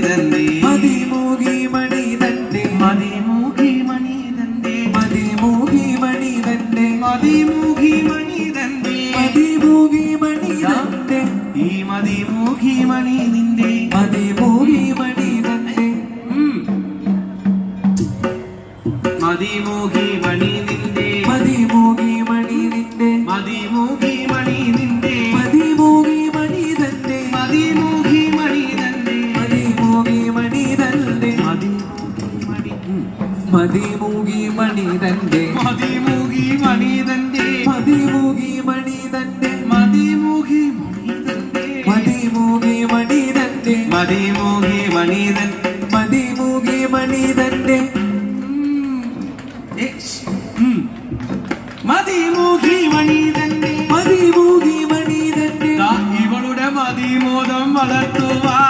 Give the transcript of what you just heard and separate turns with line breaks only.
മതിമൂകി മണി തന്റെ
മതിമൂകി മണി തന്റെ
മതിമൂകി മണി തന്റെ
മതിമൂകി മണി തന്റെ
മതിമൂകി മണി തന്റെ
ഈ മതിമൂകി മണി നിന്റെ
മതിമൂകി മണി തന്റെ
മതിമൂകി മണി നിന്റെ
മതിമൂകി മണി നിന്റെ
മതിമൂകി മണി നിന്റെ
മതിമൂകി മണി തന്റെ
മതിമൂകി മണി തന്റെ
മതിമൂകി മണി തന്റെ
മതിമൂകി മണി
മതിമൂകി മണി തന്റെ
മതിമൂകി മണി തന്റെ
മതിമൂകി മണി തന്റെ
മതിമൂകി മണി തന്റെ
മതിമൂകി മണി തന്റെ
മതിമൂകി മണി തന്റെ
മതിമൂകി മണി തന്റെ
മതിമൂകി മണി തന്റെ
ഇവളുടെ മതിമോദം വളർത്തുവാൻ